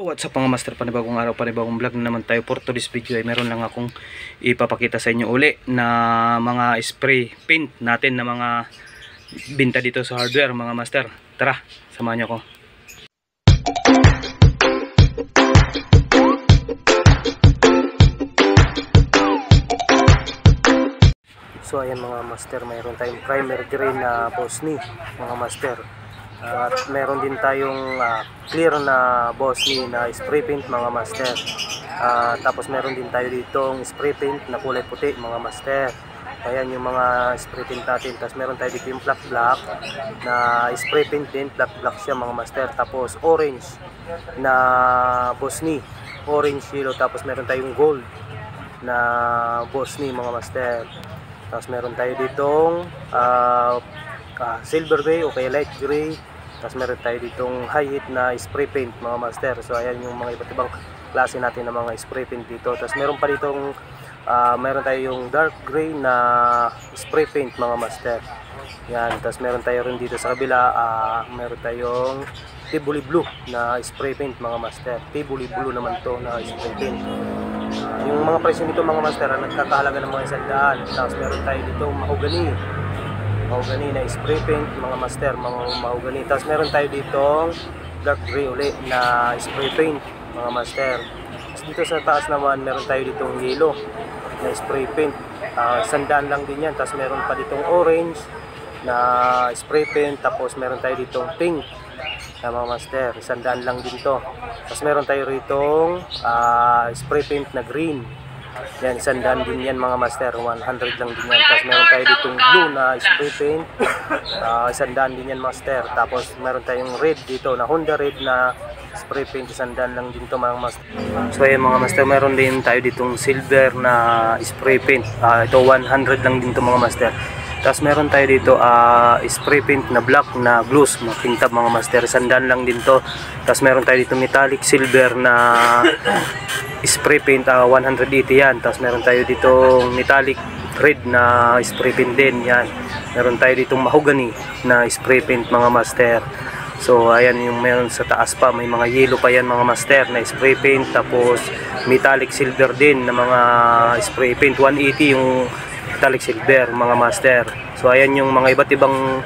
What's up mga master, panibagong araw, panibagong vlog na naman tayo. For today's video ay meron lang akong ipapakita sa inyo uli na mga spray paint natin na mga binta dito sa hardware mga master. Tara, samahan niyo ako. So ayan mga master, mayroon tayong primer gray na Bosni mga master. At meron din tayong clear na Bosni na spray paint mga master. Tapos meron din tayo ditong spray paint na kulay puti mga master. Ayan yung mga spray paint natin. Tapos meron tayo dito yung black na spray paint din, black siya mga master. Tapos orange na Bosni, orange yellow. Tapos meron tayong gold na Bosni mga master. Tapos meron tayo ditong silver gray o kaya light gray. Tapos meron tayo ditong high heat na spray paint mga master. So ayan yung mga iba't ibang klase natin ng mga spray paint dito. Tapos meron pa ditong meron tayo yung dark gray na spray paint mga master. Yan. Tapos meron tayo rin dito sa kabila, meron tayong Tivoli blue na spray paint mga master. Tivoli blue naman to na spray paint. Yung mga presyo nito mga master, nagkakahalaga ng mga 100. Tapos meron tayo ditong mahogany na spray paint mga master, mga mahogany. Tapos meron tayo ditong dark gray uli na spray paint mga master. Tapos dito sa taas naman meron tayo ditong yellow na spray paint, 100 lang din yan. Tapos meron pa ditong orange na spray paint. Tapos meron tayo ditong pink na mga master, 100 lang din to. Tapos meron tayo ritong spray paint na green. Yan, 100 din yan mga master, 100 lang din yan. Tapos meron tayo ditong blue na spray paint, 100 din yan master. Tapos meron tayong red dito na Honda red na spray paint, 100 lang din to mga master. So ayan mga master, meron din tayo ditong silver na spray paint, ito 100 lang din to mga master. Tapos meron tayo dito spray paint na black na gloss, king tab mga master, 100 lang din to. Tapos meron tayo dito metallic silver na spray paint, 180 yan. Tapos meron tayo dito metallic red na spray paint din yan. Meron tayo dito mahogany na spray paint mga master. So ayan yung meron sa taas pa, may mga yellow pa yan mga master na spray paint. Tapos metallic silver din na mga spray paint, 180 yung metallic silver mga master. So ayan yung mga iba't ibang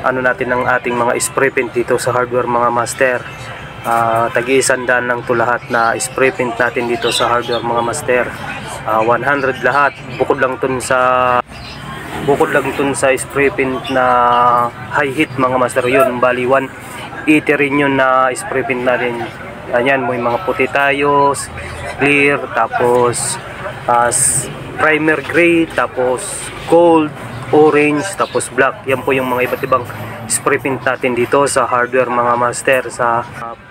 ano natin ng ating mga spray paint dito sa hardware mga master. Tagi-100 lang to lahat na spray paint natin dito sa hardware mga master. 100 lahat, bukod lang tun sa spray paint na high heat mga master. Yun bali 180 rin yun na spray paint natin. Ayan, may mga puti tayo, clear, tapos primer gray, tapos gold, orange, tapos black. Yan po yung mga iba't ibang spray paint natin dito sa hardware mga master. Sa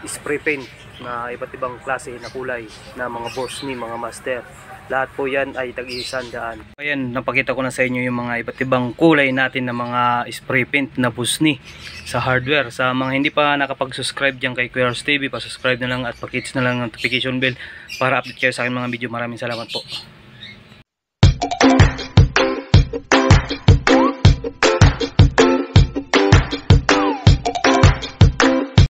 spray paint na iba't ibang klase na kulay na mga Bosni mga master. Lahat po yan ay tag-100. Ayan, napakita ko na sa inyo yung mga iba't ibang kulay natin na mga spray paint na Bosni sa hardware. Sa mga hindi pa nakapag-subscribe dyan kay Kuya Ars TV, pa-subscribe na lang at pakits na lang ang notification bell para update kayo sa akin mga video. Maraming salamat po.